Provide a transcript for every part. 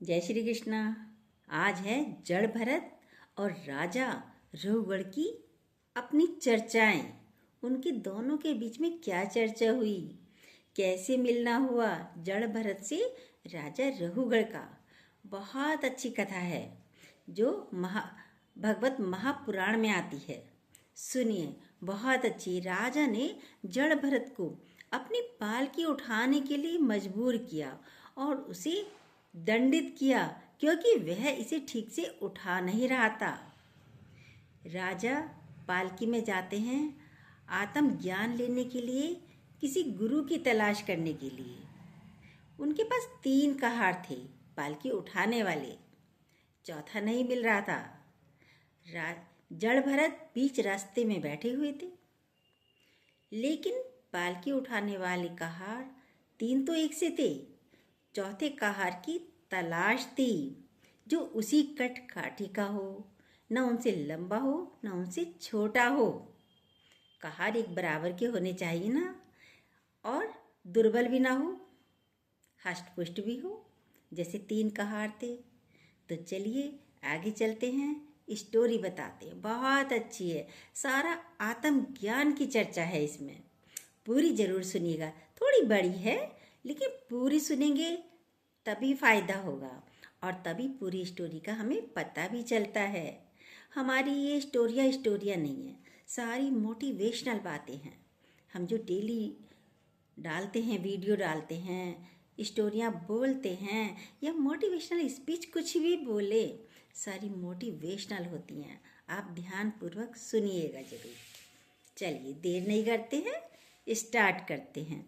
जय श्री कृष्णा। आज है जड़ भरत और राजा रघुगढ़ की अपनी चर्चाएं। उनके दोनों के बीच में क्या चर्चा हुई, कैसे मिलना हुआ जड़ भरत से राजा रघुगढ़ का। बहुत अच्छी कथा है जो भगवत महापुराण में आती है। सुनिए, बहुत अच्छी। राजा ने जड़ भरत को अपनी पालकी उठाने के लिए मजबूर किया और उसे दंडित किया क्योंकि वह इसे ठीक से उठा नहीं रहा था। राजा पालकी में जाते हैं आत्म ज्ञान लेने के लिए, किसी गुरु की तलाश करने के लिए। उनके पास 3 कहार थे पालकी उठाने वाले, चौथा नहीं मिल रहा था। जड़ भरत बीच रास्ते में बैठे हुए थे, लेकिन पालकी उठाने वाले कहार 3 तो एक से थे। चौथे कहार की तलाश थी जो उसी कट काठी का हो, न उनसे लंबा हो न उनसे छोटा हो। कहार एक बराबर के होने चाहिए ना, और दुर्बल भी ना हो, हष्ट पुष्ट भी हो, जैसे 3 कहार थे। तो चलिए आगे चलते हैं, स्टोरी बताते हैं। बहुत अच्छी है, सारा आत्मज्ञान की चर्चा है इसमें। पूरी जरूर सुनिएगा। थोड़ी बड़ी है लेकिन पूरी सुनेंगे तभी फ़ायदा होगा, और तभी पूरी स्टोरी का हमें पता भी चलता है। हमारी ये स्टोरियाँ नहीं है, सारी मोटिवेशनल बातें हैं। हम जो डेली डालते हैं, वीडियो डालते हैं, स्टोरियाँ बोलते हैं या मोटिवेशनल स्पीच कुछ भी बोले, सारी मोटिवेशनल होती हैं। आप ध्यानपूर्वक सुनिएगा ज़रूर। चलिए देर नहीं करते हैं, स्टार्ट करते हैं।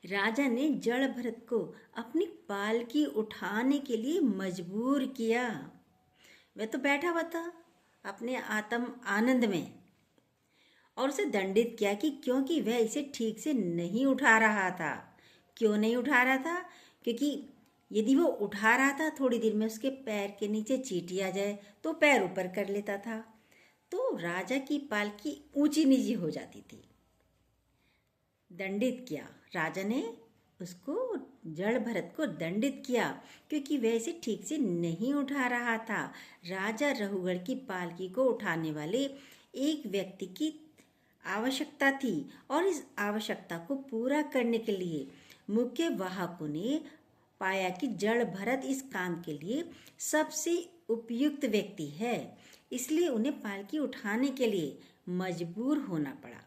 राजा ने जड़ भरत को अपनी पालकी उठाने के लिए मजबूर किया। वह तो बैठा हुआ था अपने आत्म आनंद में, और उसे दंडित किया कि क्योंकि वह इसे ठीक से नहीं उठा रहा था। क्यों नहीं उठा रहा था? क्योंकि यदि वो उठा रहा था, थोड़ी देर में उसके पैर के नीचे चींटी आ जाए तो पैर ऊपर कर लेता था, तो राजा की पालकी ऊंची नीची हो जाती थी। दंडित किया राजा ने उसको, जड़ भरत को दंडित किया क्योंकि वह इसे ठीक से नहीं उठा रहा था। राजा रघुगढ़ की पालकी को उठाने वाले एक व्यक्ति की आवश्यकता थी, और इस आवश्यकता को पूरा करने के लिए मुख्य वाहकों ने पाया कि जड़ भरत इस काम के लिए सबसे उपयुक्त व्यक्ति है, इसलिए उन्हें पालकी उठाने के लिए मजबूर होना पड़ा।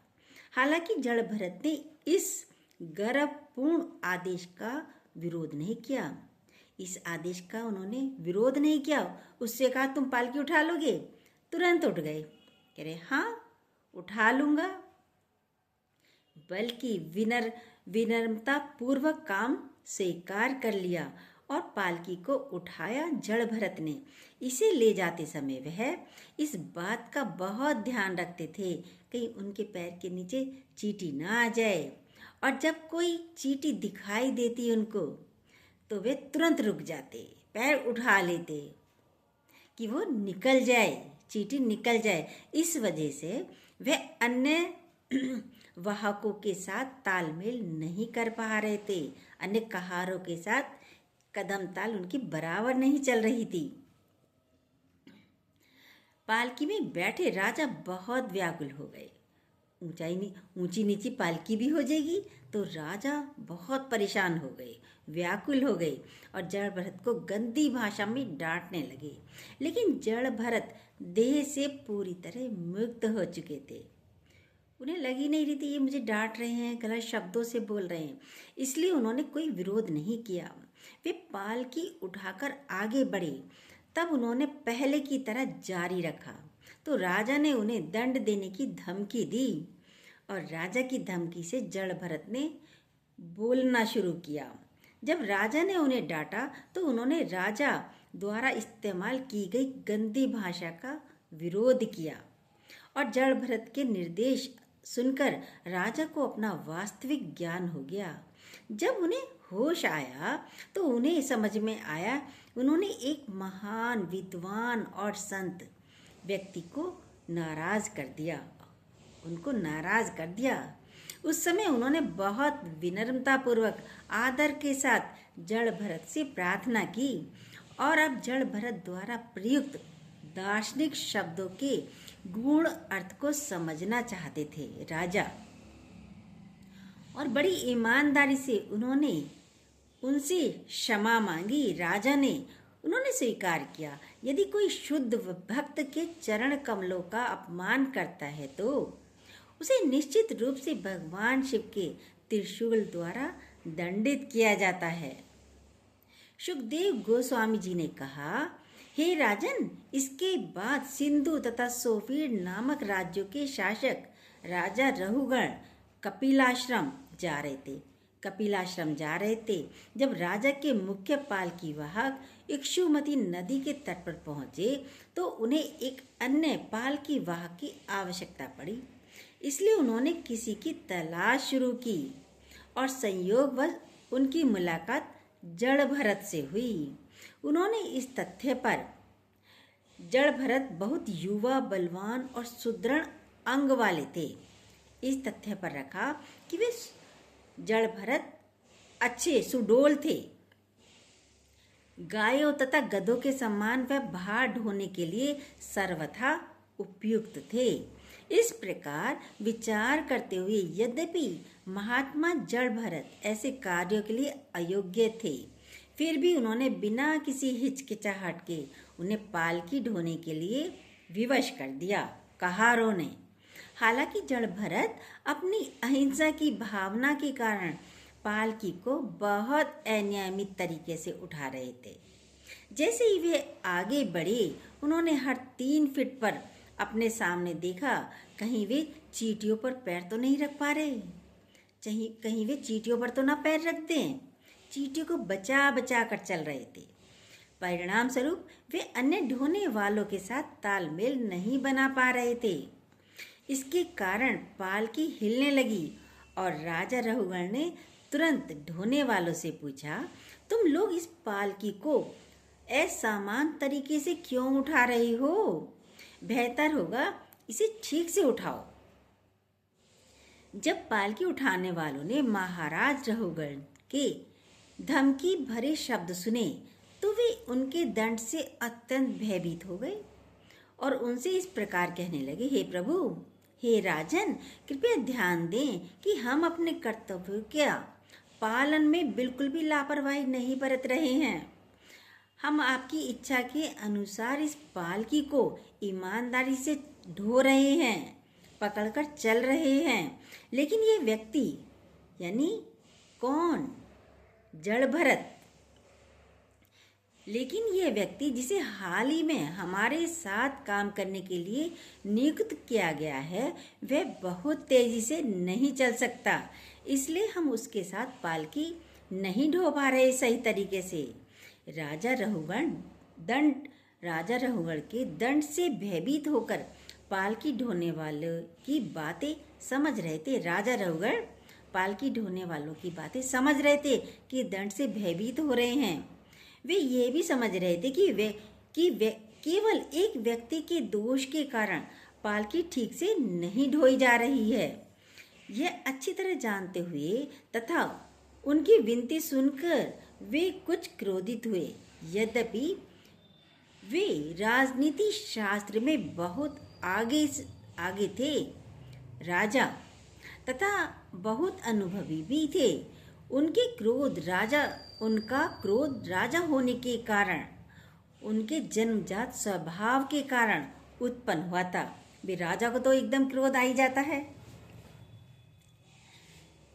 हालांकि जड़ भरत ने इस गर्वपूर्ण आदेश का विरोध नहीं किया। इस आदेश का उन्होंने विरोध नहीं किया। उससे कहा तुम पालकी उठा लोगे? तुरंत उठ गए, कह रहे हाँ उठा लूंगा। बल्कि विनम्रता पूर्वक काम स्वीकार कर लिया और पालकी को उठाया जड़ भरत ने। इसे ले जाते समय वह इस बात का बहुत ध्यान रखते थे कहीं उनके पैर के नीचे चींटी ना आ जाए, और जब कोई चींटी दिखाई देती उनको तो वे तुरंत रुक जाते, पैर उठा लेते कि वो निकल जाए, चींटी निकल जाए। इस वजह से वह अन्य वाहकों के साथ तालमेल नहीं कर पा रहे थे। अन्य कहारों के साथ कदम ताल उनकी बराबर नहीं चल रही थी। पालकी में बैठे राजा बहुत व्याकुल हो गए। ऊंची नीची पालकी भी हो जाएगी तो राजा बहुत परेशान हो गए, व्याकुल हो गए, और जड़ भरत को गंदी भाषा में डांटने लगे। लेकिन जड़ भरत देह से पूरी तरह मुक्त हो चुके थे। उन्हें लग ही नहीं रही थी ये मुझे डांट रहे हैं, गलत शब्दों से बोल रहे हैं, इसलिए उन्होंने कोई विरोध नहीं किया। वे पालकी उठाकर आगे बढ़े। तब उन्होंने पहले की तरह जारी रखा तो राजा ने उन्हें दंड देने की धमकी दी, और राजा की धमकी से जड़ भरत ने बोलना शुरू किया। जब राजा ने उन्हें डांटा तो उन्होंने राजा द्वारा इस्तेमाल की गई गंदी भाषा का विरोध किया, और जड़ भरत के निर्देश सुनकर राजा को अपना वास्तविक ज्ञान हो गया। जब उन्हें होश आया तो उन्हें समझ में आया उन्होंने एक महान विद्वान और संत व्यक्ति को नाराज कर दिया, उनको नाराज कर दिया। उस समय उन्होंने बहुत विनम्रतापूर्वक आदर के साथ जड़ भरत से प्रार्थना की और अब जड़ भरत द्वारा प्रयुक्त दार्शनिक शब्दों के गूढ़ अर्थ को समझना चाहते थे। राजा और बड़ी ईमानदारी से उन्होंने उनसे क्षमा मांगी। राजा ने उन्होंने स्वीकार किया, यदि कोई शुद्ध भक्त के चरण कमलों का अपमान करता है तो उसे निश्चित रूप से भगवान शिव के त्रिशूल द्वारा दंडित किया जाता है। सुखदेव गोस्वामी जी ने कहा, हे राजन, इसके बाद सिंधु तथा सोफीर नामक राज्यों के शासक राजा रहुगण कपिलाश्रम जा रहे थे। जब राजा के मुख्य पालकी वाहक इक्षुमती नदी के तट पर पहुंचे तो उन्हें एक अन्य पालकी वाहक की आवश्यकता पड़ी। इसलिए उन्होंने किसी की तलाश शुरू की और संयोगवश उनकी मुलाकात जड़ भरत से हुई। उन्होंने इस तथ्य पर जड़ भरत बहुत युवा, बलवान और सुदृढ़ अंग वाले थे, इस तथ्य पर रखा कि वे जड़ भरत अच्छे सुडौल थे। गायों तथा गधों के समान वह भार ढोने के लिए सर्वथा उपयुक्त थे। इस प्रकार विचार करते हुए यद्यपि महात्मा जड़ भरत ऐसे कार्यों के लिए अयोग्य थे, फिर भी उन्होंने बिना किसी हिचकिचाहट के उन्हें पालकी ढोने के लिए विवश कर दिया, कहारों ने। हालांकि जड़ भरत अपनी अहिंसा की भावना के कारण पालकी को बहुत अनियमित तरीके से उठा रहे थे। जैसे ही वे आगे बढ़े, उन्होंने हर 3 फीट पर अपने सामने देखा, कहीं वे चींटियों पर पैर तो नहीं रख पा रहे, कहीं वे चींटियों पर तो ना पैर रख दें। चींटियों को बचा बचा कर चल रहे थे। परिणाम स्वरूप वे अन्य ढोने वालों के साथ तालमेल नहीं बना पा रहे थे। इसके कारण पालकी हिलने लगी और राजा रहुगण ने तुरंत ढोने वालों से पूछा, तुम लोग इस पालकी को असामान्य तरीके से क्यों उठा रही हो? बेहतर होगा इसे ठीक से उठाओ। जब पालकी उठाने वालों ने महाराज रहुगण के धमकी भरे शब्द सुने तो वे उनके दंड से अत्यंत भयभीत हो गए और उनसे इस प्रकार कहने लगे, हे प्रभु, हे राजन, कृपया ध्यान दें कि हम अपने कर्तव्यों के पालन में बिल्कुल भी लापरवाही नहीं बरत रहे हैं। हम आपकी इच्छा के अनुसार इस पालकी को ईमानदारी से ढो रहे हैं, पकड़कर चल रहे हैं। लेकिन ये व्यक्ति, यानी कौन? जड़ भरत। लेकिन यह व्यक्ति जिसे हाल ही में हमारे साथ काम करने के लिए नियुक्त किया गया है, वह बहुत तेजी से नहीं चल सकता, इसलिए हम उसके साथ पालकी नहीं ढो पा रहे सही तरीके से। राजा रहुगण के दंड से भयभीत होकर पालकी ढोने वालों की बातें समझ रहे थे। राजा रहुगण पालकी ढोने वालों की बातें समझ रहे थे कि दंड से भयभीत हो रहे हैं। वे ये भी समझ रहे थे कि वे केवल एक व्यक्ति के दोष के कारण पालकी ठीक से नहीं ढोई जा रही है। यह अच्छी तरह जानते हुए तथा उनकी विनती सुनकर वे कुछ क्रोधित हुए। यद्यपि वे राजनीति शास्त्र में बहुत आगे थे, राजा तथा बहुत अनुभवी भी थे। उनका क्रोध राजा होने के कारण, उनके जन्मजात स्वभाव के कारण उत्पन्न हुआ था। वे राजा को तो एकदम क्रोध आ ही जाता है।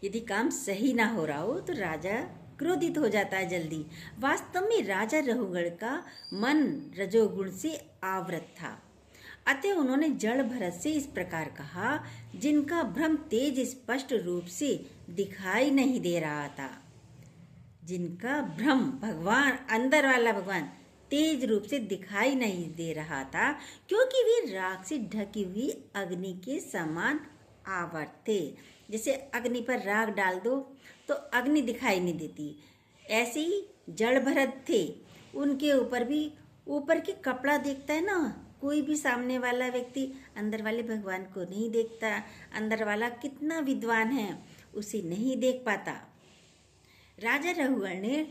यदि काम सही ना हो रहा हो तो राजा क्रोधित हो जाता है जल्दी। वास्तव में राजा रहुगण का मन रजोगुण से आवृत था, अतः उन्होंने जड़ भरत से इस प्रकार कहा, जिनका भ्रम तेज स्पष्ट रूप से दिखाई नहीं दे रहा था। जिनका भ्रम अंदर वाला भगवान तेज रूप से दिखाई नहीं दे रहा था, क्योंकि वे राख से ढकी हुई अग्नि के समान आवर्त थे। जैसे अग्नि पर राख डाल दो तो अग्नि दिखाई नहीं देती, ऐसे ही जड़ भरत थे। उनके ऊपर भी ऊपर के कपड़ा देखता है ना, कोई भी सामने वाला व्यक्ति अंदर वाले भगवान को नहीं देखता। अंदर वाला कितना विद्वान है उसे नहीं देख पाता। राजा रहुगण ने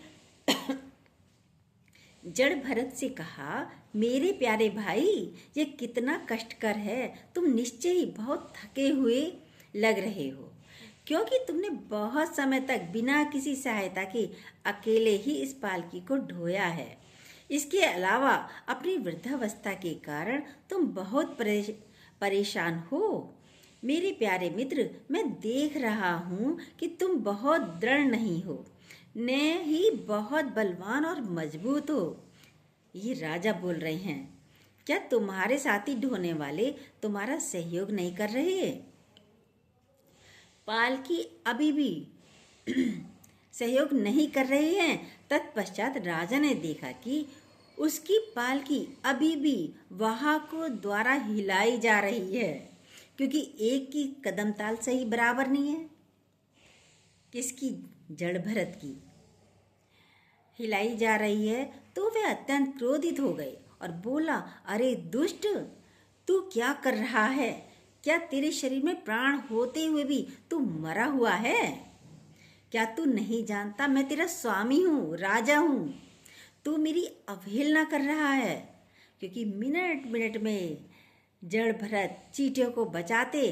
जड़ भरत से कहा, मेरे प्यारे भाई, ये कितना कष्टकर है। तुम निश्चय ही बहुत थके हुए लग रहे हो, क्योंकि तुमने बहुत समय तक बिना किसी सहायता के अकेले ही इस पालकी को ढोया है। इसके अलावा अपनी वृद्धावस्था के कारण तुम बहुत परेशान हो। मेरे प्यारे मित्र, मैं देख रहा हूँ कि तुम बहुत दृढ़ नहीं हो, न ही बहुत बलवान और मजबूत हो। ये राजा बोल रहे हैं। क्या तुम्हारे साथी ढोने वाले तुम्हारा सहयोग नहीं कर रहे? पालकी अभी भी सहयोग नहीं कर रहे हैं। तत्पश्चात राजा ने देखा कि उसकी पालकी अभी भी वाहकों द्वारा हिलाई जा रही है, क्योंकि एक की कदम ताल सही बराबर नहीं है। किसकी? जड़ भरत की हिलाई जा रही है। तो वह अत्यंत क्रोधित हो गए और बोला, अरे दुष्ट, तू क्या कर रहा है? क्या तेरे शरीर में प्राण होते हुए भी तू मरा हुआ है? क्या तू नहीं जानता मैं तेरा स्वामी हूँ, राजा हूँ? तू मेरी अवहेलना कर रहा है। क्योंकि मिनट मिनट में जड़ भरत चींटियों को बचाते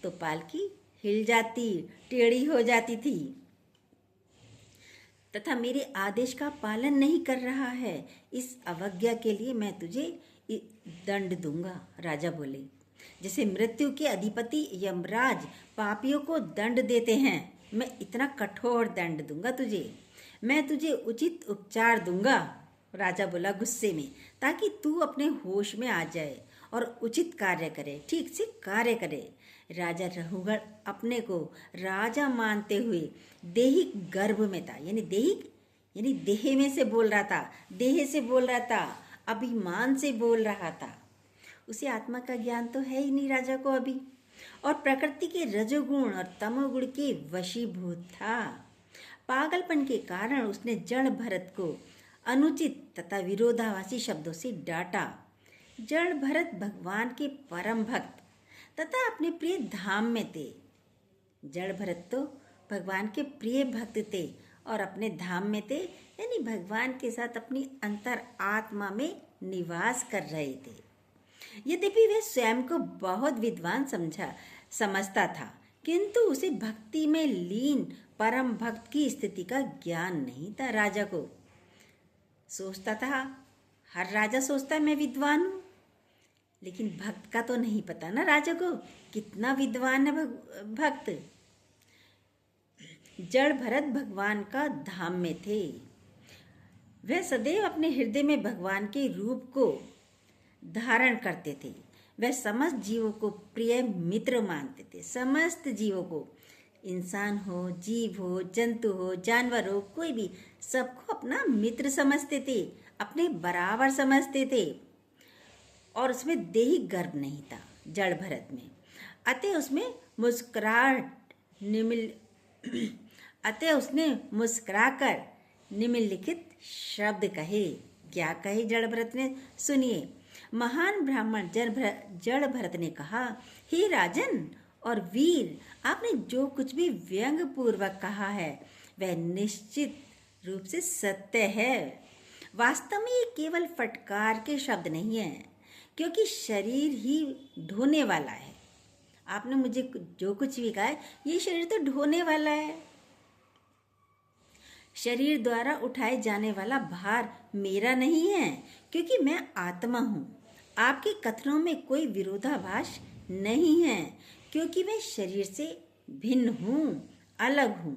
तो पालकी हिल जाती, टेढ़ी हो जाती थी, तथा मेरे आदेश का पालन नहीं कर रहा है। इस अवज्ञा के लिए मैं तुझे दंड दूंगा। राजा बोले, जैसे मृत्यु के अधिपति यमराज पापियों को दंड देते हैं, मैं इतना कठोर दंड दूंगा तुझे। मैं तुझे उचित उपचार दूंगा। राजा बोला गुस्से में, ताकि तू अपने होश में आ जाए और उचित कार्य करे, ठीक से कार्य करे। राजा रघुगण अपने को राजा मानते हुए देहिक गर्भ में था, यानी देह में से बोल रहा था, देह से बोल रहा था, अभिमान से बोल रहा था। उसे आत्मा का ज्ञान तो है ही नहीं राजा को अभी, और प्रकृति के रजोगुण और तमोगुण के वशीभूत था। पागलपन के कारण उसने जड़ भरत को अनुचित तथा विरोधाभासी शब्दों से डांटा। जड़ भरत भगवान के परम भक्त तथा अपने प्रिय धाम में थे। जड़ भरत तो भगवान के प्रिय भक्त थे और अपने धाम में थे, यानी भगवान के साथ अपनी अंतर आत्मा में निवास कर रहे थे। यद्यपि वह स्वयं को बहुत विद्वान समझता था, किंतु उसे भक्ति में लीन परम भक्त की स्थिति का ज्ञान नहीं था। राजा को सोचता था, हर राजा सोचता है मैं विद्वान हूँ, लेकिन भक्त का तो नहीं पता ना राजा को कितना विद्वान है भक्त। जड़ भरत भगवान का धाम में थे। वह सदैव अपने हृदय में भगवान के रूप को धारण करते थे। वह समस्त जीवों को प्रिय मित्र मानते थे। समस्त जीवों को, इंसान हो, जीव हो, जंतु हो, जानवर हो, कोई भी, सबको अपना मित्र समझते थे, अपने बराबर समझते थे। और उसमें देहिक गर्व नहीं था जड़ भरत में। अतः उसने मुस्कुराकर निम्नलिखित शब्द कहे। क्या कहे जड़ भरत ने? सुनिए। महान ब्राह्मण जड़ भरत ने कहा, हे राजन और वीर, आपने जो कुछ भी व्यंग पूर्वक कहा है वह निश्चित रूप से सत्य है। वास्तव में ये केवल फटकार के शब्द नहीं है, क्योंकि शरीर ही ढोने वाला है। आपने मुझे जो कुछ भी कहा है, ये शरीर तो ढोने वाला है। शरीर द्वारा उठाए जाने वाला भार मेरा नहीं है, क्योंकि मैं आत्मा हूँ। आपके कथनों में कोई विरोधाभास नहीं है, क्योंकि मैं शरीर से भिन्न हूँ, अलग हूँ।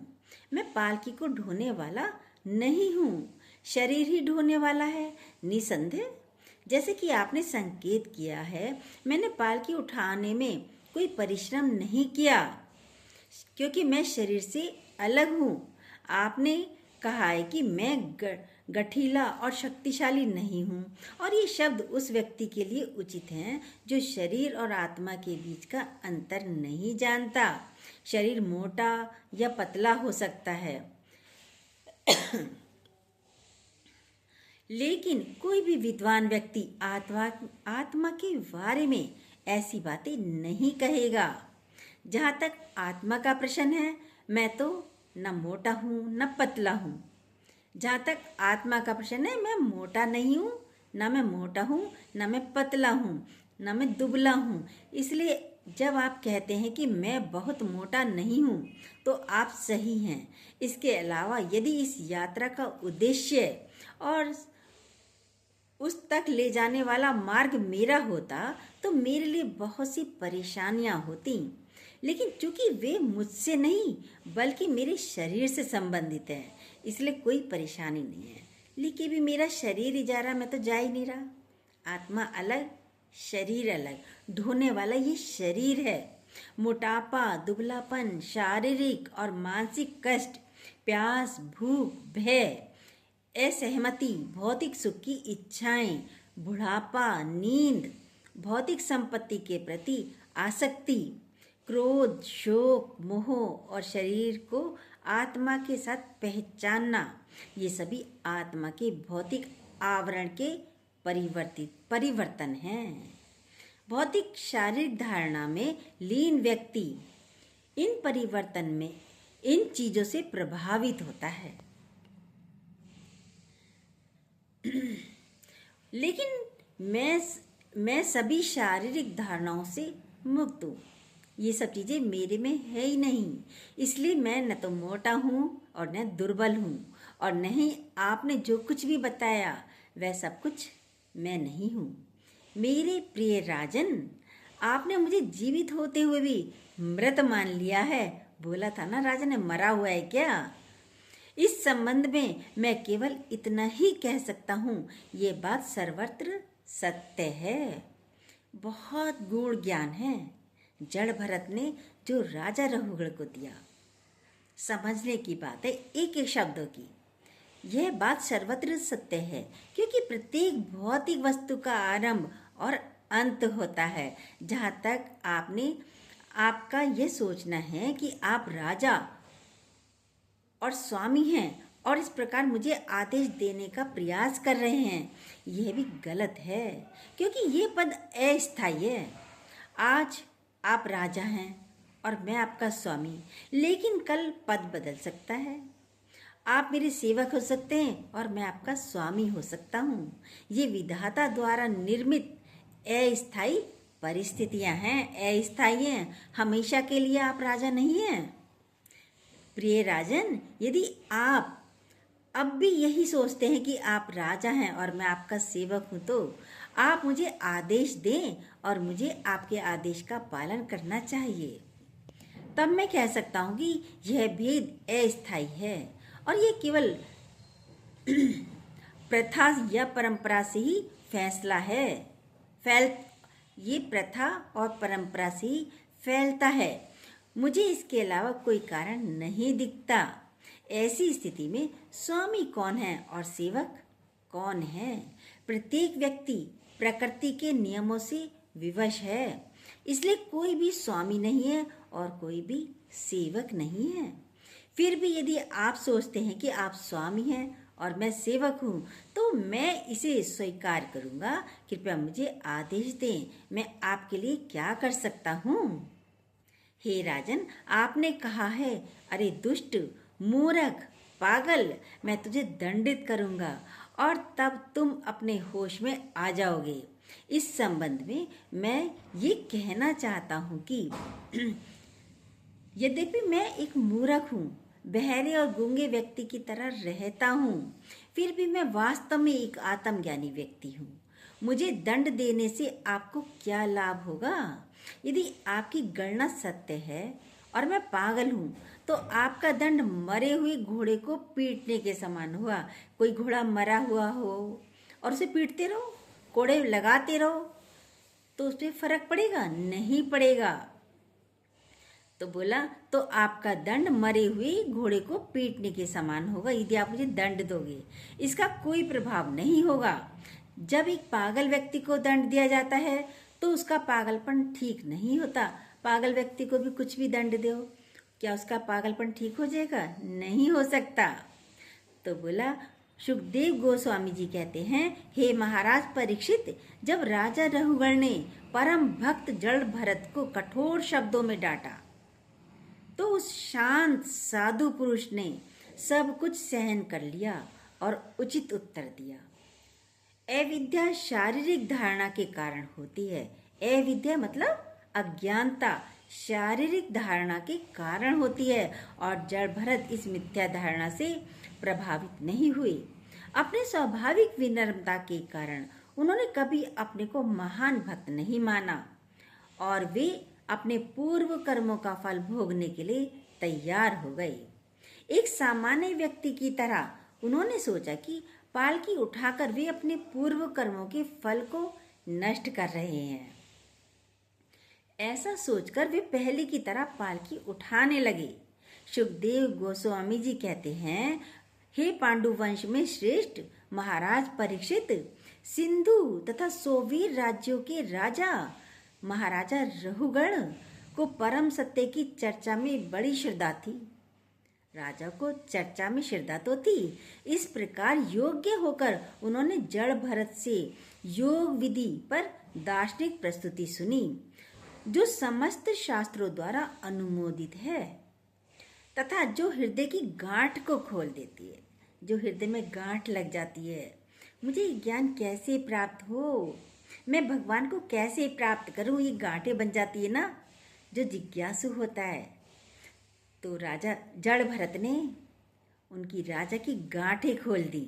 मैं पालकी को ढोने वाला नहीं हूँ, शरीर ही ढोने वाला है। निसंदेह, जैसे कि आपने संकेत किया है, मैंने पालकी उठाने में कोई परिश्रम नहीं किया, क्योंकि मैं शरीर से अलग हूँ। आपने कहा है कि मैं गठीला और शक्तिशाली नहीं हूँ, और ये शब्द उस व्यक्ति के लिए उचित हैं जो शरीर और आत्मा के बीच का अंतर नहीं जानता। शरीर मोटा या पतला हो सकता है, लेकिन कोई भी विद्वान व्यक्ति आत्मा के बारे में ऐसी बातें नहीं कहेगा। जहाँ तक आत्मा का प्रश्न है, मैं तो न मोटा हूँ न पतला हूँ, जहाँ तक आत्मा का प्रश्न है, मैं मोटा नहीं हूँ, ना मैं मोटा हूँ, ना मैं पतला हूँ, ना मैं दुबला हूँ। इसलिए जब आप कहते हैं कि मैं बहुत मोटा नहीं हूँ, तो आप सही हैं। इसके अलावा यदि इस यात्रा का उद्देश्य और उस तक ले जाने वाला मार्ग मेरा होता, तो मेरे लिए बहुत सी परेशानियां होती। लेकिन चूंकि वे मुझसे नहीं बल्कि मेरे शरीर से संबंधित है, इसलिए कोई परेशानी नहीं है। लेकिन भी मेरा शरीर ही जा रहा, मैं तो जा ही नहीं रहा। आत्मा अलग, शरीर अलग, ढोने वाला ये शरीर है। मोटापा, दुबलापन, शारीरिक और मानसिक कष्ट, प्यास, भूख, भय, असहमति, भौतिक सुख की इच्छाएं, बुढ़ापा, नींद, भौतिक संपत्ति के प्रति आसक्ति, क्रोध, शोक, मोह और शरीर को आत्मा के साथ पहचानना, ये सभी आत्मा के भौतिक आवरण के परिवर्तन हैं। भौतिक शारीरिक धारणा में लीन व्यक्ति इन परिवर्तन में इन चीजों से प्रभावित होता है। लेकिन मैं सभी शारीरिक धारणाओं से मुक्त हूँ। ये सब चीज़ें मेरे में है ही नहीं। इसलिए मैं न तो मोटा हूँ और न दुर्बल हूँ, और न ही आपने जो कुछ भी बताया वह सब कुछ मैं नहीं हूँ। मेरे प्रिय राजन, आपने मुझे जीवित होते हुए भी मृत मान लिया है। बोला था ना, राजा ने मरा हुआ है क्या? इस संबंध में मैं केवल इतना ही कह सकता हूँ, ये बात सर्वत्र सत्य है। बहुत गूढ़ ज्ञान है जड़ भरत ने जो राजा रघुगण को दिया। समझने की बात है एक एक शब्दों की। यह बात सर्वत्र सत्य है, क्योंकि प्रत्येक भौतिक वस्तु का आरंभ और अंत होता है। जहाँ तक आपका यह सोचना है कि आप राजा और स्वामी हैं और इस प्रकार मुझे आदेश देने का प्रयास कर रहे हैं, यह भी गलत है, क्योंकि ये पद अस्थायी है। आज आप राजा हैं और मैं आपका स्वामी, लेकिन कल पद बदल सकता है। आप मेरे सेवक हो सकते हैं और मैं आपका स्वामी हो सकता हूँ। ये विधाता द्वारा निर्मित अस्थायी परिस्थितियाँ हैं, अस्थायी हैं। हमेशा के लिए आप राजा नहीं हैं। प्रिय राजन, यदि आप अब भी यही सोचते हैं कि आप राजा हैं और मैं आपका सेवक हूं, तो आप मुझे आदेश दें और मुझे आपके आदेश का पालन करना चाहिए। तब मैं कह सकता हूं कि यह भेद अस्थायी है और यह केवल प्रथा या परंपरा से ही फैसला है। ये प्रथा और परंपरा से ही फैलता है। मुझे इसके अलावा कोई कारण नहीं दिखता। ऐसी स्थिति में स्वामी कौन है और सेवक कौन है? प्रत्येक व्यक्ति प्रकृति के नियमों से विवश है, इसलिए कोई भी स्वामी नहीं है और कोई भी सेवक नहीं है। फिर भी यदि आप सोचते हैं कि आप स्वामी हैं और मैं सेवक हूँ, तो मैं इसे स्वीकार करूँगा। कृपया मुझे आदेश दें, मैं आपके लिए क्या कर सकता हूँ? हे राजन, आपने कहा है, अरे दुष्ट, मूर्ख, पागल, मैं तुझे दंडित करूँगा और तब तुम अपने होश में आ जाओगे। इस संबंध में मैं ये कहना चाहता हूँ कि यद्यपि मैं एक मूर्ख हूँ, बहरे और गूंगे व्यक्ति की तरह रहता हूँ, फिर भी मैं वास्तव में एक आत्मज्ञानी व्यक्ति हूँ। मुझे दंड देने से आपको क्या लाभ होगा? यदि आपकी गणना सत्य है और मैं पागल हूँ, तो आपका दंड मरे हुए घोड़े को पीटने के समान हुआ। कोई घोड़ा मरा हुआ हो और उसे पीटते रहो, कोड़े लगाते रहो, तो उस पर फर्क पड़ेगा? नहीं पड़ेगा। तो बोला, तो आपका दंड मरे हुए घोड़े को पीटने के समान होगा यदि आप मुझे दंड दोगे। इसका कोई प्रभाव नहीं होगा। जब एक पागल व्यक्ति को दंड दिया जाता है तो उसका पागलपन ठीक नहीं होता। पागल व्यक्ति को भी कुछ भी दंड दो, क्या उसका पागलपन ठीक हो जाएगा? नहीं हो सकता। तो बोला, सुखदेव गोस्वामी जी कहते हैं, हे महाराज परीक्षित, जब राजा रघुगण ने परम भक्त जड़ भरत को कठोर शब्दों में डांटा, तो उस शांत साधु पुरुष ने सब कुछ सहन कर लिया और उचित उत्तर दिया। अविद्या शारीरिक धारणा के कारण होती है। अविद्या मतलब अज्ञानता शारीरिक धारणा के कारण होती है और जड़ भरत इस मिथ्या धारणा से प्रभावित नहीं हुए। अपने स्वाभाविक विनम्रता के कारण उन्होंने कभी अपने को महान भक्त नहीं माना और वे अपने पूर्व कर्मों का फल भोगने के लिए तैयार हो गए। एक सामान्य व्यक्ति की तरह उन्होंने सोचा कि पालकी उठाकर वे अपने पूर्व कर्मों के फल को नष्ट कर रहे हैं। ऐसा सोचकर वे पहले की तरह पालकी उठाने लगे। सुखदेव गोस्वामी जी कहते हैं, हे पांडु वंश में श्रेष्ठ महाराज परीक्षित, सिंधु तथा सोवीर राज्यों के राजा महाराजा रहुगण को परम सत्य की चर्चा में बड़ी श्रद्धा थी। राजा को चर्चा में श्रद्धा तो थी। इस प्रकार योग्य होकर उन्होंने जड़ भरत से योग विधि पर दार्शनिक प्रस्तुति सुनी, जो समस्त शास्त्रों द्वारा अनुमोदित है तथा जो हृदय की गांठ को खोल देती है। जो हृदय में गांठ लग जाती है, मुझे ज्ञान कैसे प्राप्त हो, मैं भगवान को कैसे प्राप्त करूं, ये गांठें बन जाती है ना, जो जिज्ञासु होता है। तो राजा जड़ भरत ने उनकी राजा की गांठें खोल दी,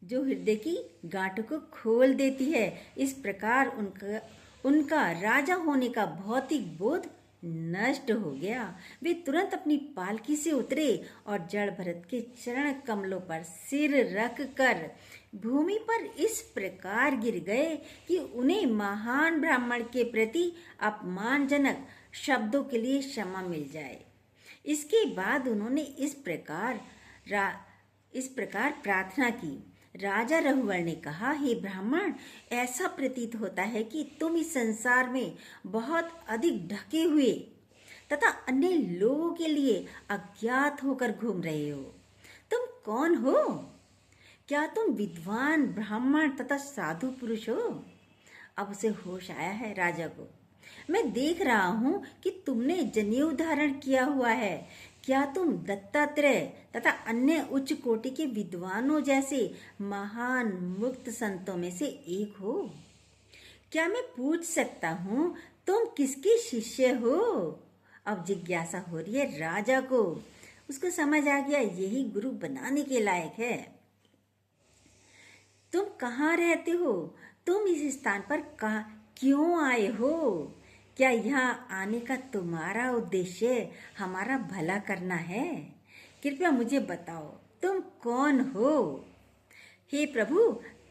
जो हृदय की गांठों को खोल देती है। इस प्रकार उनका राजा होने का भौतिक बोध नष्ट हो गया। वे तुरंत अपनी पालकी से उतरे और जड़ भरत के चरण कमलों पर सिर रख कर भूमि पर इस प्रकार गिर गए कि उन्हें महान ब्राह्मण के प्रति अपमानजनक शब्दों के लिए क्षमा मिल जाए। इसके बाद उन्होंने इस प्रकार प्रार्थना की। राजा रघुवर ने कहा, हे ब्राह्मण, ऐसा प्रतीत होता है कि तुम इस संसार में बहुत अधिक ढके हुए तथा अन्य लोगों के लिए अज्ञात होकर घूम रहे हो। तुम कौन हो? क्या तुम विद्वान ब्राह्मण तथा साधु पुरुष हो? अब उसे होश आया है राजा को। मैं देख रहा हूं कि तुमने जनेऊ धारण किया हुआ है। क्या तुम दत्तात्रेय तथा अन्य उच्च कोटि के विद्वानों जैसे महान मुक्त संतों में से एक हो? क्या मैं पूछ सकता हूँ तुम किसके शिष्य हो? अब जिज्ञासा हो रही है राजा को। उसको समझ आ गया यही गुरु बनाने के लायक है। तुम कहाँ रहते हो? तुम इस स्थान पर क्यों आए हो? क्या यहाँ आने का तुम्हारा उद्देश्य हमारा भला करना है? कृपया मुझे बताओ, तुम कौन हो? हे प्रभु,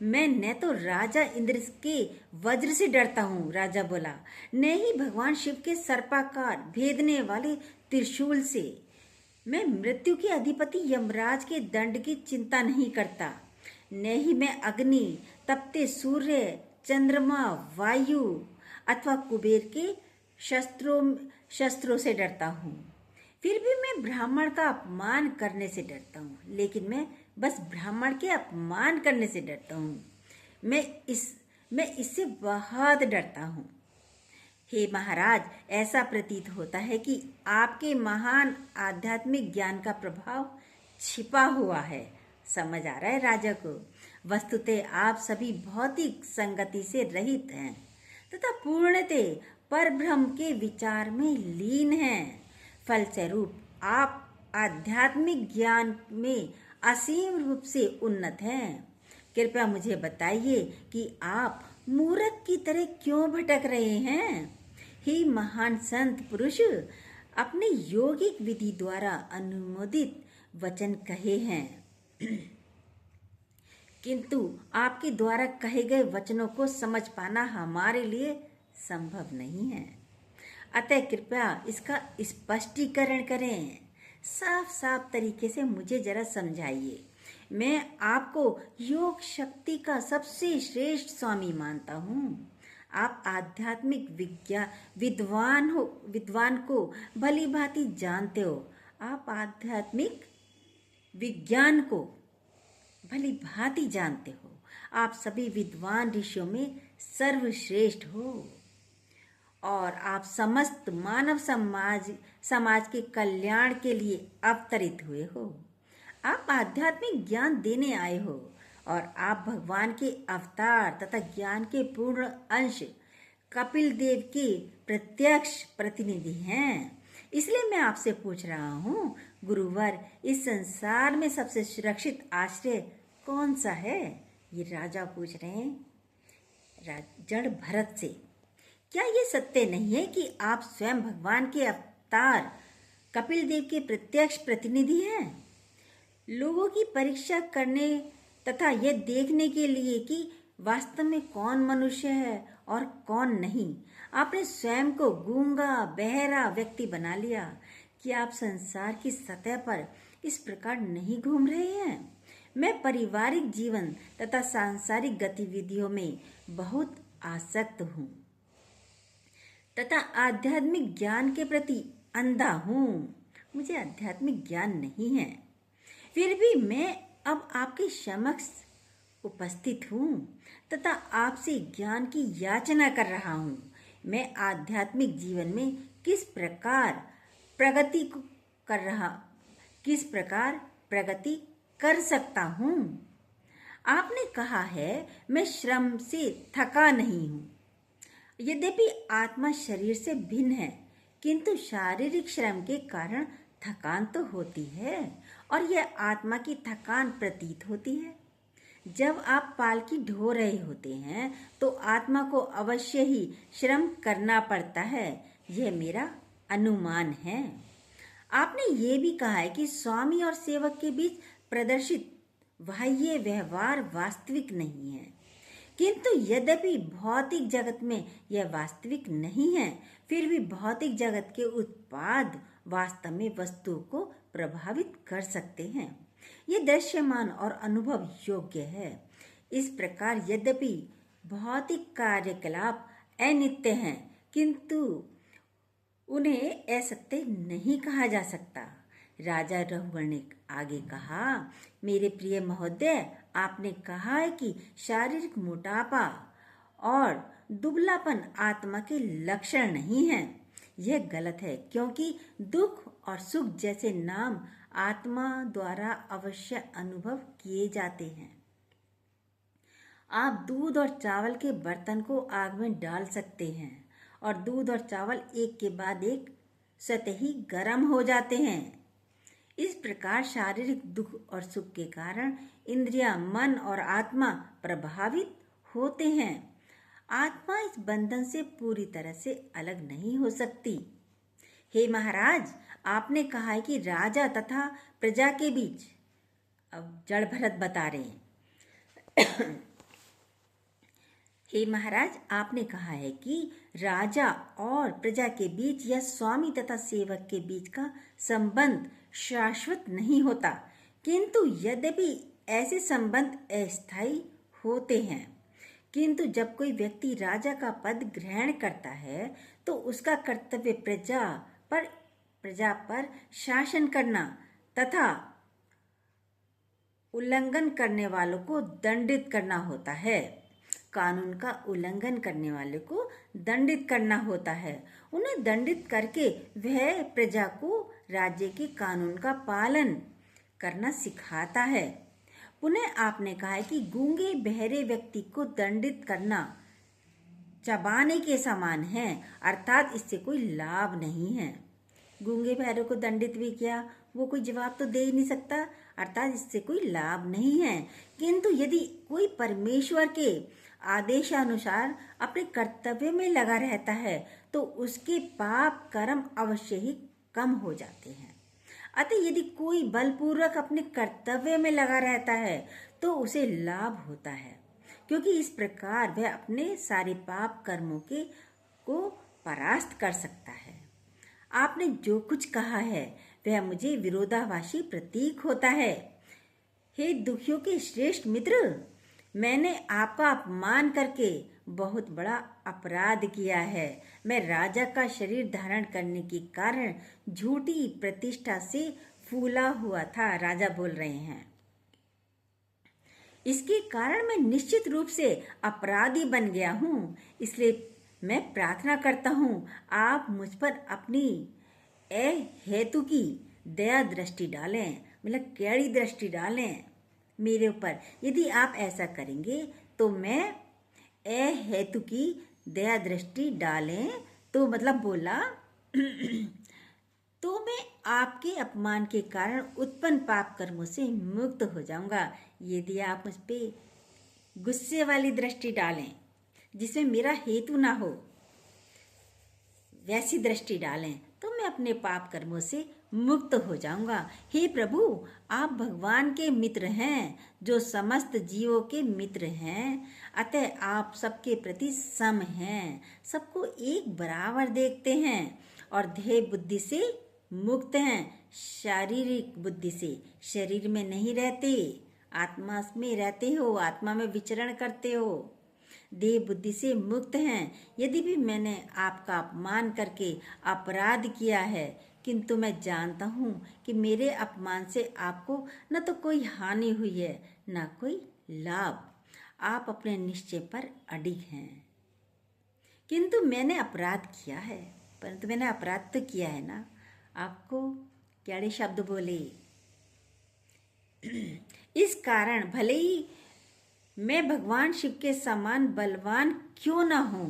मैं न तो राजा इंद्र के वज्र से डरता हूँ, राजा बोला, न ही भगवान शिव के सर्पाकार भेदने वाले त्रिशूल से। मैं मृत्यु के अधिपति यमराज के दंड की चिंता नहीं करता, न ही मैं अग्नि, तपते सूर्य, चंद्रमा, वायु अथवा कुबेर के शस्त्रों से डरता हूँ। फिर भी मैं ब्राह्मण का अपमान करने से डरता हूँ, लेकिन मैं बस ब्राह्मण के अपमान करने से डरता हूँ। मैं इससे बहुत डरता हूँ। हे महाराज, ऐसा प्रतीत होता है कि आपके महान आध्यात्मिक ज्ञान का प्रभाव छिपा हुआ है। समझ आ रहा है राजा को। वस्तुतः आप सभी भौतिक संगति से रहित हैं तथा पूर्णतः परब्रह्म के विचार में लीन हैं। फलस्वरूप आप आध्यात्मिक ज्ञान में असीम रूप से उन्नत हैं। कृपया मुझे बताइए कि आप मूर्ख की तरह क्यों भटक रहे हैं? हे महान संत पुरुष, अपने योगिक विधि द्वारा अनुमोदित वचन कहे हैं, किंतु आपके द्वारा कहे गए वचनों को समझ पाना हमारे लिए संभव नहीं है। अतः कृपया इसका स्पष्टीकरण करें। साफ साफ तरीके से मुझे जरा समझाइए। मैं आपको योग शक्ति का सबसे श्रेष्ठ स्वामी मानता हूँ। आप आध्यात्मिक विद्वान को भली भांति जानते हो। आप आध्यात्मिक विज्ञान को भली भांति जानते हो। आप सभी विद्वान ऋषियों में सर्वश्रेष्ठ हो और आप समस्त मानव समाज के कल्याण के लिए अवतरित हुए हो। आप आध्यात्मिक ज्ञान देने आए हो और आप भगवान के अवतार तथा ज्ञान के पूर्ण अंश कपिल देव के प्रत्यक्ष प्रतिनिधि हैं। इसलिए मैं आपसे पूछ रहा हूँ गुरुवर, इस संसार में सबसे सुरक्षित आश्रय कौन सा है? ये राजा पूछ रहे हैं जड़ भरत से। क्या ये सत्य नहीं है कि आप स्वयं भगवान के अवतार कपिल देव के प्रत्यक्ष प्रतिनिधि हैं? लोगों की परीक्षा करने तथा यह देखने के लिए कि वास्तव में कौन मनुष्य है और कौन नहीं, आपने स्वयं को गूंगा बहरा व्यक्ति बना लिया। कि आप संसार की सतह पर इस प्रकार नहीं घूम रहे हैं? मैं पारिवारिक जीवन तथा सांसारिक गतिविधियों में बहुत आसक्त हूँ तथा आध्यात्मिक ज्ञान के प्रति अंधा हूँ। मुझे आध्यात्मिक ज्ञान नहीं है, फिर भी मैं अब आपके समक्ष उपस्थित हूँ तथा आपसे ज्ञान की याचना कर रहा हूँ। मैं आध्यात्मिक जीवन में किस प्रकार प्रगति कर सकता हूँ? आपने कहा है मैं श्रम से थका नहीं हूँ। यद्यपि आत्मा शरीर से भिन्न है, किंतु शारीरिक श्रम के कारण थकान तो होती है और यह आत्मा की थकान प्रतीत होती है। जब आप पालकी ढो रहे होते हैं तो आत्मा को अवश्य ही श्रम करना पड़ता है, यह मेरा अनुमान है। आपने ये भी कहा है कि स्वामी और सेवक के बीच प्रदर्शित बाह्य व्यवहार वास्तविक नहीं है, किंतु यद्यपि भौतिक जगत में यह वास्तविक नहीं है, फिर भी भौतिक जगत के उत्पाद वास्तव में वस्तु को प्रभावित कर सकते हैं। ये दृश्यमान और अनुभव योग्य है। इस प्रकार यद्यपि भौतिक कार्यकलाप अनित्य हैं, किंतु उन्हें असत्य नहीं कहा जा सकता। राजा रघुवर ने आगे कहा, मेरे प्रिय महोदय, आपने कहा है कि शारीरिक मोटापा और दुबलापन आत्मा के लक्षण नहीं है। यह गलत है, क्योंकि दुख और सुख जैसे नाम आत्मा द्वारा अवश्य अनुभव किए जाते हैं। आप दूध और चावल के बर्तन को आग में डाल सकते हैं और दूध और चावल एक के बाद एक स्वतः ही गर्म हो जाते हैं। इस प्रकार शारीरिक दुख और सुख के कारण इंद्रियां, मन और आत्मा प्रभावित होते हैं। आत्मा इस बंधन से पूरी तरह से अलग नहीं हो सकती। हे महाराज, आपने कहा है कि राजा तथा प्रजा के बीच, अब जड़ भरत बता रहे हैं हे महाराज, आपने कहा है कि राजा और प्रजा के या स्वामी तथा सेवक के बीच का संबंध शाश्वत नहीं होता, किंतु यद्यपि ऐसे संबंध अस्थायी होते हैं। किंतु जब कोई व्यक्ति राजा का पद ग्रहण करता है तो उसका कर्तव्य प्रजा पर शासन करना तथा उल्लंघन करने वालों को दंडित करना होता है। कानून का उल्लंघन करने वाले को दंडित करना होता है। उन्हें दंडित करके वह प्रजा को राज्य के कानून का पालन करना सिखाता है। पुनः आपने कहा है कि गूंगे बहरे व्यक्ति को दंडित करना चबाने के समान है, अर्थात इससे कोई लाभ नहीं है। गूंगे बहरे को दंडित भी किया, वो कोई जवाब तो दे ही नहीं सकता, अर्थात इससे कोई लाभ नहीं है। किंतु यदि कोई परमेश्वर के आदेशानुसार अपने कर्तव्य में लगा रहता है तो उसके पाप कर्म अवश्य ही कम हो जाते हैं। अतः यदि कोई बलपूर्वक अपने कर्तव्य में लगा रहता है तो उसे लाभ होता है, क्योंकि इस प्रकार वह अपने सारे पाप कर्मों को परास्त कर सकता है। आपने जो कुछ कहा है वह मुझे विरोधाभासी प्रतीक होता है। हे दुखियों के श्रेष्ठ मित्र, मैंने आपका अपमान करके बहुत बड़ा अपराध किया है। मैं राजा का शरीर धारण करने के कारण झूठी प्रतिष्ठा से फूला हुआ था, राजा बोल रहे हैं। इसके कारण मैं निश्चित रूप से अपराधी बन गया हूँ, इसलिए मैं प्रार्थना करता हूँ आप मुझ पर अपनी हेतु की दया दृष्टि डालें, मतलब कैड़ी दृष्टि डालें मेरे ऊपर। यदि आप ऐसा करेंगे तो मैं हेतु की दया दृष्टि डालें तो मतलब बोला तो मैं आपके अपमान के कारण उत्पन्न पाप कर्मों से मुक्त हो जाऊंगा। यदि आप मुझ पे गुस्से वाली दृष्टि डालें जिसमें मेरा हेतु ना हो, वैसी दृष्टि डालें तो मैं अपने पाप कर्मों से मुक्त हो जाऊंगा। हे प्रभु, आप भगवान के मित्र हैं जो समस्त जीवों के मित्र हैं, अतः आप सबके प्रति सम हैं, सबको एक बराबर देखते हैं और देह बुद्धि से मुक्त हैं। शारीरिक बुद्धि से शरीर में नहीं रहते, आत्मा में रहते हो, आत्मा में विचरण करते हो, देह बुद्धि से मुक्त हैं। यदि भी मैंने आपका अपमान करके अपराध किया है, किंतु मैं जानता हूँ कि मेरे अपमान से आपको न तो कोई हानि हुई है न कोई लाभ। आप अपने निश्चय पर अडिग हैं। किंतु मैंने अपराध किया है, परंतु मैंने अपराध तो किया है ना। आपको कैड़े शब्द बोले। इस कारण भले ही मैं भगवान शिव के समान बलवान क्यों न हूँ,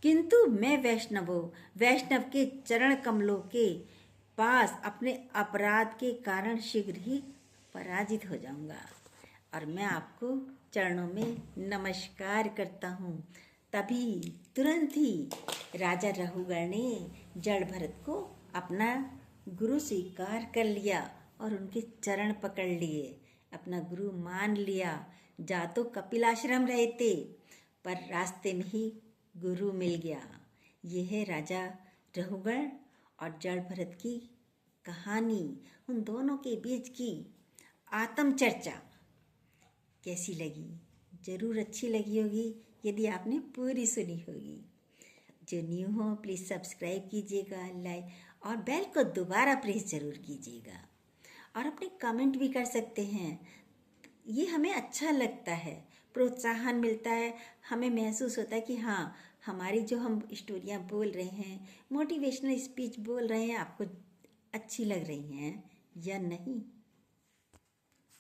किंतु मैं वैष्णव के चरण कमलों के पास अपने अपराध के कारण शीघ्र ही पराजित हो जाऊंगा। और मैं आपको चरणों में नमस्कार करता हूँ। तभी तुरंत ही राजा रघुगण ने जड़ भरत को अपना गुरु स्वीकार कर लिया और उनके चरण पकड़ लिए, अपना गुरु मान लिया। जा तो कपिलाश्रम रहे थे, पर रास्ते में ही गुरु मिल गया। यह है राजा रघुगण और जड़ भरत की कहानी। उन दोनों के बीच की आत्म चर्चा कैसी लगी? जरूर अच्छी लगी होगी यदि आपने पूरी सुनी होगी। जो न्यू हो प्लीज़ सब्सक्राइब कीजिएगा, लाइक और बेल को दोबारा प्रेस जरूर कीजिएगा। और अपने कमेंट भी कर सकते हैं, ये हमें अच्छा लगता है, प्रोत्साहन मिलता है, हमें महसूस होता है कि हाँ, हमारी जो हम स्टोरियाँ बोल रहे हैं, मोटिवेशनल स्पीच बोल रहे हैं, आपको अच्छी लग रही हैं या नहीं।